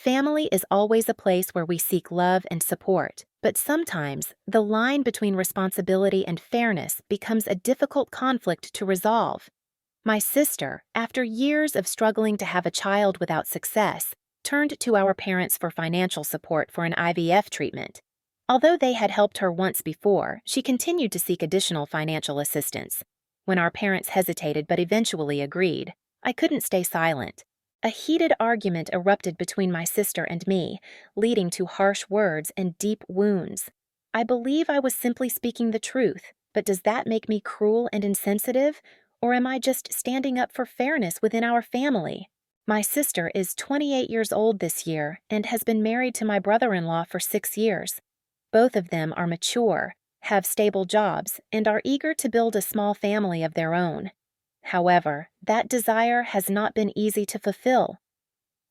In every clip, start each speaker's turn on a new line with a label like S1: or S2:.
S1: Family is always a place where we seek love and support, but sometimes the line between responsibility and fairness becomes a difficult conflict to resolve. My sister, after years of struggling to have a child without success, turned to our parents for financial support for an IVF treatment. Although they had helped her once before, she continued to seek additional financial assistance. When our parents hesitated but eventually agreed, I couldn't stay silent. A heated argument erupted between my sister and me, leading to harsh words and deep wounds. I believe I was simply speaking the truth, but does that make me cruel and insensitive? Or am I just standing up for fairness within our family? My sister is 28 years old this year and has been married to my brother-in-law for 6 years. Both of them are mature, have stable jobs, and are eager to build a small family of their own. However, that desire has not been easy to fulfill.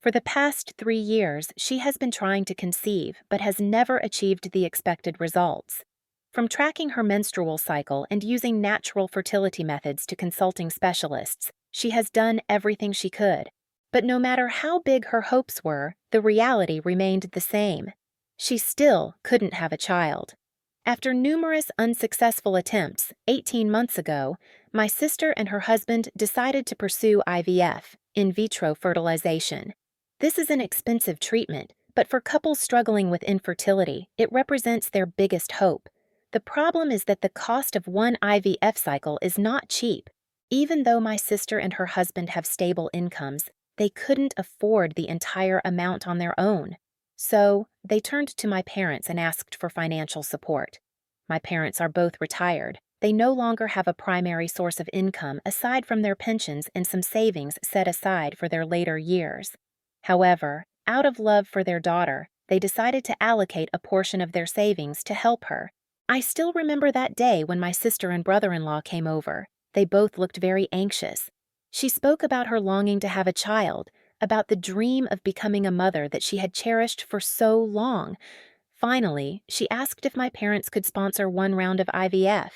S1: For the past 3 years, she has been trying to conceive but has never achieved the expected results. From tracking her menstrual cycle and using natural fertility methods to consulting specialists, she has done everything she could. But no matter how big her hopes were, the reality remained the same. She still couldn't have a child. After numerous unsuccessful attempts, 18 months ago, my sister and her husband decided to pursue IVF, in vitro fertilization. This is an expensive treatment, but for couples struggling with infertility, it represents their biggest hope. The problem is that the cost of one IVF cycle is not cheap. Even though my sister and her husband have stable incomes, they couldn't afford the entire amount on their own. So, they turned to my parents and asked for financial support. My parents are both retired. They no longer have a primary source of income aside from their pensions and some savings set aside for their later years. However, out of love for their daughter, they decided to allocate a portion of their savings to help her. I still remember that day when my sister and brother-in-law came over. They both looked very anxious. She spoke about her longing to have a child, about the dream of becoming a mother that she had cherished for so long. Finally, she asked if my parents could sponsor one round of IVF.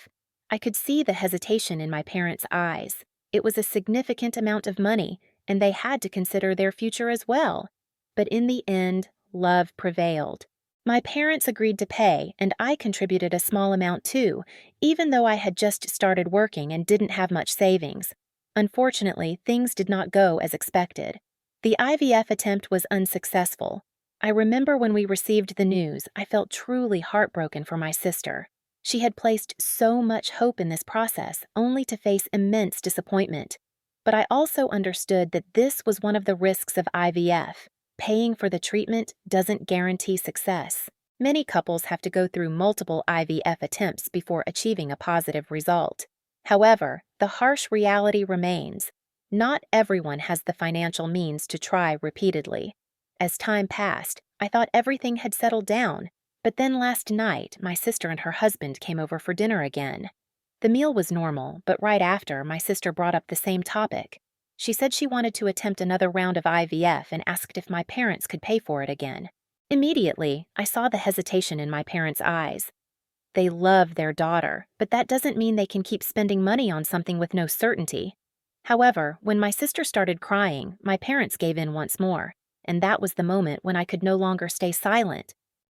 S1: I could see the hesitation in my parents' eyes. It was a significant amount of money, and they had to consider their future as well. But in the end, love prevailed. My parents agreed to pay, and I contributed a small amount too, even though I had just started working and didn't have much savings. Unfortunately, things did not go as expected. The IVF attempt was unsuccessful. I remember when we received the news, I felt truly heartbroken for my sister. She had placed so much hope in this process, only to face immense disappointment. But I also understood that this was one of the risks of IVF. Paying for the treatment doesn't guarantee success. Many couples have to go through multiple IVF attempts before achieving a positive result. However, the harsh reality remains. Not everyone has the financial means to try repeatedly. As time passed, I thought everything had settled down, but then last night, my sister and her husband came over for dinner again. The meal was normal, but right after, my sister brought up the same topic. She said she wanted to attempt another round of IVF and asked if my parents could pay for it again. Immediately, I saw the hesitation in my parents' eyes. They love their daughter, but that doesn't mean they can keep spending money on something with no certainty. However, when my sister started crying, my parents gave in once more, and that was the moment when I could no longer stay silent.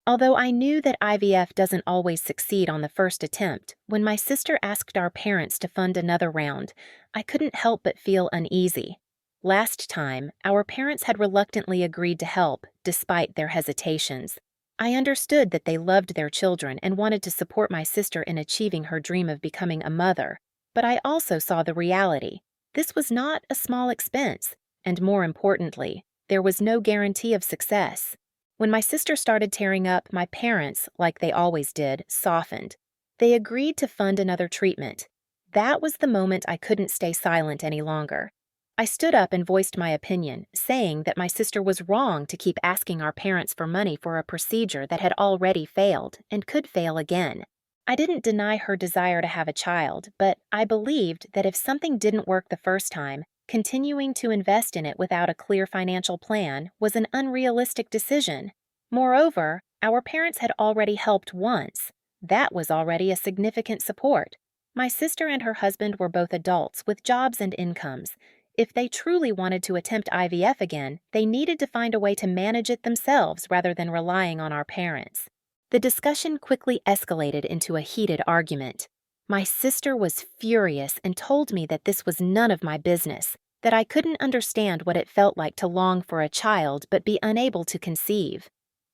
S1: Although I knew that IVF doesn't always succeed on the first attempt, when my sister asked our parents to fund another round, I couldn't help but feel uneasy. Last time, our parents had reluctantly agreed to help, despite their hesitations. I understood that they loved their children and wanted to support my sister in achieving her dream of becoming a mother, but I also saw the reality. This was not a small expense, and more importantly, there was no guarantee of success. When my sister started tearing up, my parents, like they always did, softened. They agreed to fund another treatment. That was the moment I couldn't stay silent any longer. I stood up and voiced my opinion, saying that my sister was wrong to keep asking our parents for money for a procedure that had already failed and could fail again. I didn't deny her desire to have a child, but I believed that if something didn't work the first time, continuing to invest in it without a clear financial plan was an unrealistic decision. Moreover, our parents had already helped once. That was already a significant support. My sister and her husband were both adults with jobs and incomes. If they truly wanted to attempt IVF again, they needed to find a way to manage it themselves rather than relying on our parents. The discussion quickly escalated into a heated argument. My sister was furious and told me that this was none of my business, that I couldn't understand what it felt like to long for a child but be unable to conceive.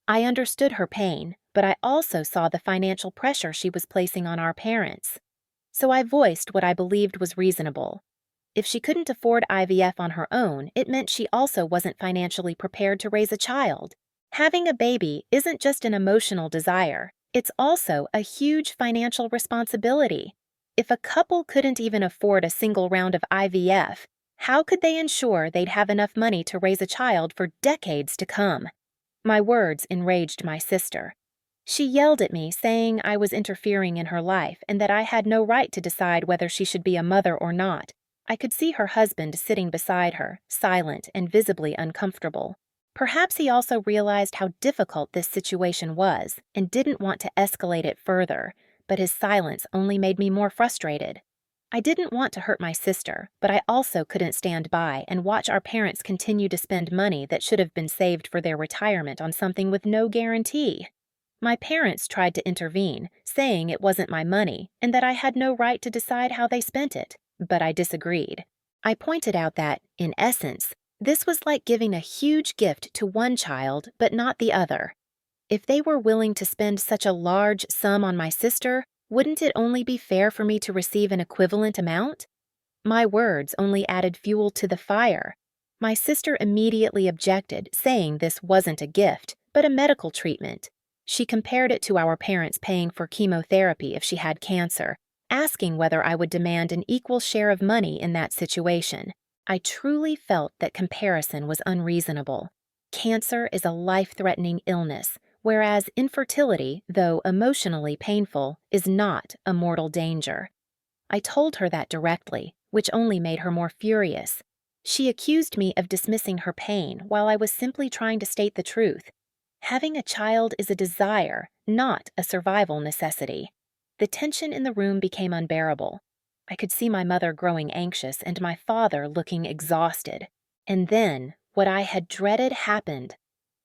S1: I understood her pain, but I also saw the financial pressure she was placing on our parents. So I voiced what I believed was reasonable. If she couldn't afford IVF on her own, it meant she also wasn't financially prepared to raise a child. Having a baby isn't just an emotional desire, it's also a huge financial responsibility. If a couple couldn't even afford a single round of IVF, how could they ensure they'd have enough money to raise a child for decades to come? My words enraged my sister. She yelled at me, saying I was interfering in her life and that I had no right to decide whether she should be a mother or not. I could see her husband sitting beside her, silent and visibly uncomfortable. Perhaps he also realized how difficult this situation was and didn't want to escalate it further, but his silence only made me more frustrated. I didn't want to hurt my sister, but I also couldn't stand by and watch our parents continue to spend money that should have been saved for their retirement on something with no guarantee. My parents tried to intervene, saying it wasn't my money and that I had no right to decide how they spent it. But I disagreed. I pointed out that, in essence, this was like giving a huge gift to one child but not the other. If they were willing to spend such a large sum on my sister, wouldn't it only be fair for me to receive an equivalent amount? My words only added fuel to the fire. My sister immediately objected, saying this wasn't a gift, but a medical treatment. She compared it to our parents paying for chemotherapy if she had cancer, asking whether I would demand an equal share of money in that situation. I truly felt that comparison was unreasonable. Cancer is a life-threatening illness, whereas infertility, though emotionally painful, is not a mortal danger. I told her that directly, which only made her more furious. She accused me of dismissing her pain while I was simply trying to state the truth. Having a child is a desire, not a survival necessity. The tension in the room became unbearable. I could see my mother growing anxious and my father looking exhausted. And then, what I had dreaded happened.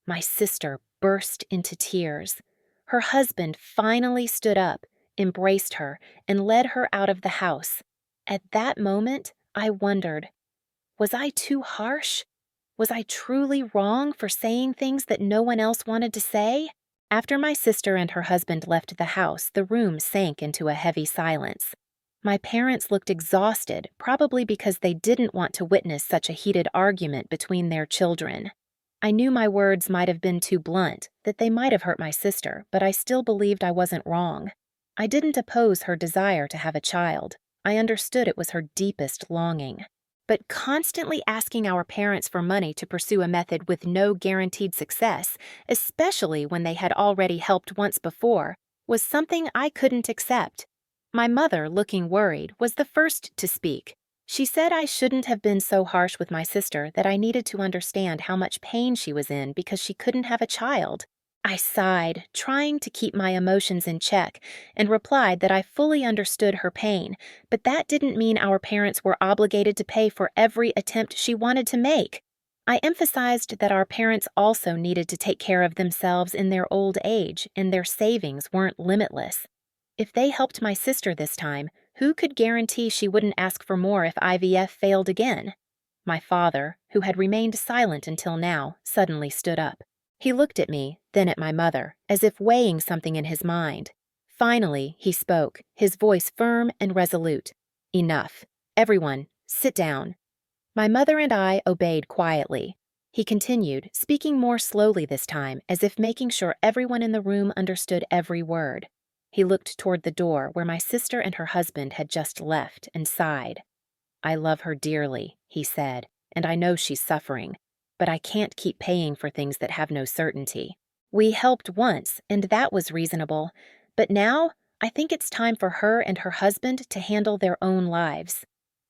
S1: My sister burst into tears. Her husband finally stood up, embraced her, and led her out of the house. At that moment, I wondered, was I too harsh? Was I truly wrong for saying things that no one else wanted to say? After my sister and her husband left the house, the room sank into a heavy silence. My parents looked exhausted, probably because they didn't want to witness such a heated argument between their children. I knew my words might have been too blunt, that they might have hurt my sister, but I still believed I wasn't wrong. I didn't oppose her desire to have a child. I understood it was her deepest longing. But constantly asking our parents for money to pursue a method with no guaranteed success, especially when they had already helped once before, was something I couldn't accept. My mother, looking worried, was the first to speak. She said I shouldn't have been so harsh with my sister, that I needed to understand how much pain she was in because she couldn't have a child. I sighed, trying to keep my emotions in check, and replied that I fully understood her pain, but that didn't mean our parents were obligated to pay for every attempt she wanted to make. I emphasized that our parents also needed to take care of themselves in their old age, and their savings weren't limitless. If they helped my sister this time, who could guarantee she wouldn't ask for more if IVF failed again? My father, who had remained silent until now, suddenly stood up. He looked at me, then at my mother, as if weighing something in his mind. Finally, he spoke, his voice firm and resolute. "Enough. Everyone, sit down." My mother and I obeyed quietly. He continued, speaking more slowly this time, as if making sure everyone in the room understood every word. He looked toward the door where my sister and her husband had just left and sighed. "I love her dearly," he said, "and I know she's suffering. But I can't keep paying for things that have no certainty. We helped once, and that was reasonable. But now, I think it's time for her and her husband to handle their own lives."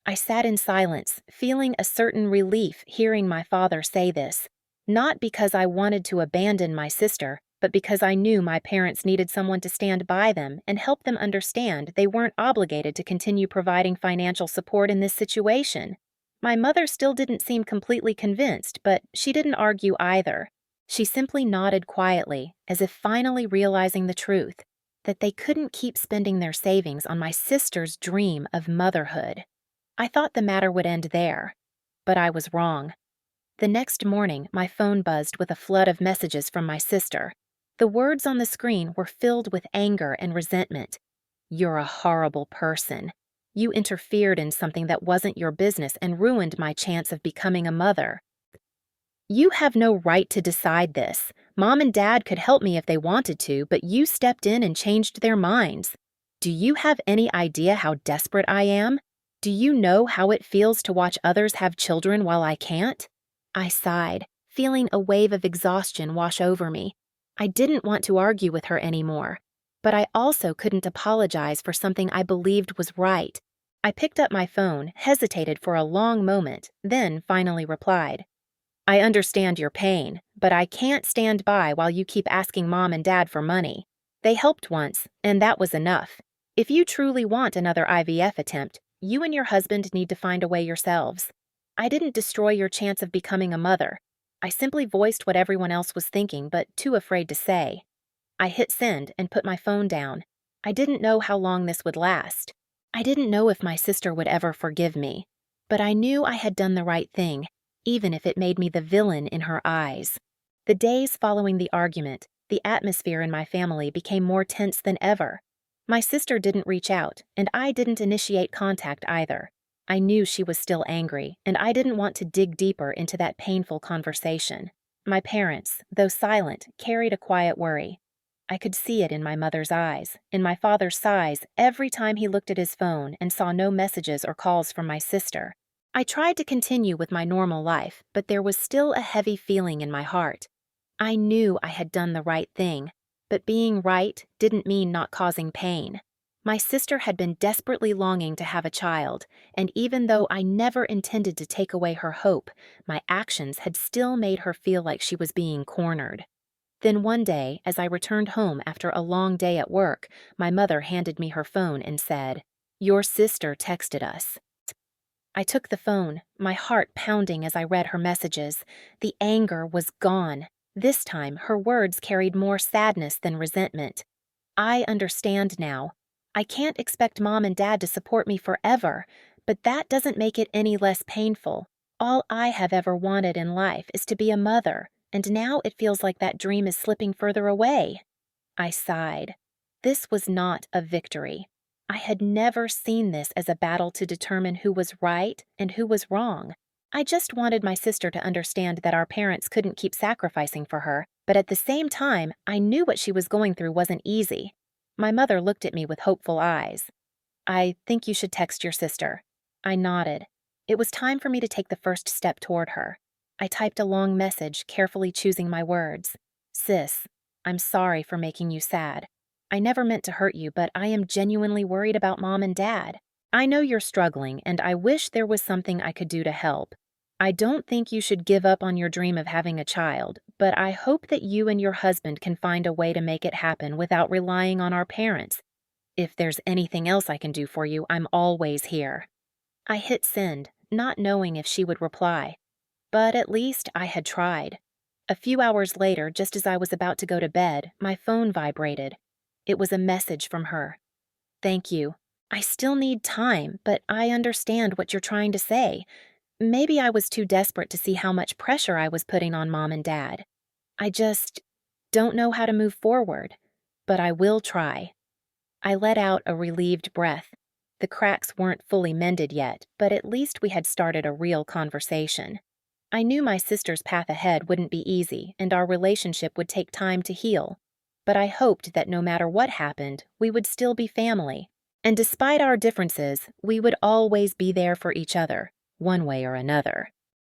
S1: I sat in silence, feeling a certain relief hearing my father say this, not because I wanted to abandon my sister, but because I knew my parents needed someone to stand by them and help them understand they weren't obligated to continue providing financial support in this situation. My mother still didn't seem completely convinced, but she didn't argue either. She simply nodded quietly, as if finally realizing the truth, that they couldn't keep spending their savings on my sister's dream of motherhood. I thought the matter would end there, but I was wrong. The next morning, my phone buzzed with a flood of messages from my sister. The words on the screen were filled with anger and resentment. "You're a horrible person. You interfered in something that wasn't your business and ruined my chance of becoming a mother. You have no right to decide this. Mom and Dad could help me if they wanted to, but you stepped in and changed their minds. Do you have any idea how desperate I am? Do you know how it feels to watch others have children while I can't?" I sighed, feeling a wave of exhaustion wash over me. I didn't want to argue with her anymore, but I also couldn't apologize for something I believed was right. I picked up my phone, hesitated for a long moment, then finally replied, "I understand your pain, but I can't stand by while you keep asking Mom and Dad for money. They helped once, and that was enough. If you truly want another IVF attempt, you and your husband need to find a way yourselves. I didn't destroy your chance of becoming a mother. I simply voiced what everyone else was thinking, but too afraid to say." I hit send and put my phone down. I didn't know how long this would last. I didn't know if my sister would ever forgive me, but I knew I had done the right thing, even if it made me the villain in her eyes. The days following the argument, the atmosphere in my family became more tense than ever. My sister didn't reach out, and I didn't initiate contact either. I knew she was still angry, and I didn't want to dig deeper into that painful conversation. My parents, though silent, carried a quiet worry. I could see it in my mother's eyes, in my father's sighs every time he looked at his phone and saw no messages or calls from my sister. I tried to continue with my normal life, but there was still a heavy feeling in my heart. I knew I had done the right thing, but being right didn't mean not causing pain. My sister had been desperately longing to have a child, and even though I never intended to take away her hope, my actions had still made her feel like she was being cornered. Then one day, as I returned home after a long day at work, my mother handed me her phone and said, "Your sister texted us." I took the phone, my heart pounding as I read her messages. The anger was gone. This time, her words carried more sadness than resentment. "I understand now. I can't expect Mom and Dad to support me forever, but that doesn't make it any less painful. All I have ever wanted in life is to be a mother, and now it feels like that dream is slipping further away." I sighed. This was not a victory. I had never seen this as a battle to determine who was right and who was wrong. I just wanted my sister to understand that our parents couldn't keep sacrificing for her, but at the same time, I knew what she was going through wasn't easy. My mother looked at me with hopeful eyes. "I think you should text your sister." I nodded. It was time for me to take the first step toward her. I typed a long message, carefully choosing my words. "Sis, I'm sorry for making you sad. I never meant to hurt you, but I am genuinely worried about Mom and Dad. I know you're struggling, and I wish there was something I could do to help. I don't think you should give up on your dream of having a child, but I hope that you and your husband can find a way to make it happen without relying on our parents. If there's anything else I can do for you, I'm always here." I hit send, not knowing if she would reply. But at least I had tried. A few hours later, just as I was about to go to bed, my phone vibrated. It was a message from her. "Thank you. I still need time, but I understand what you're trying to say. Maybe I was too desperate to see how much pressure I was putting on Mom and Dad. I just don't know how to move forward, but I will try." I let out a relieved breath. The cracks weren't fully mended yet, but at least we had started a real conversation. I knew my sister's path ahead wouldn't be easy, and our relationship would take time to heal. But I hoped that no matter what happened, we would still be family. And despite our differences, we would always be there for each other, one way or another.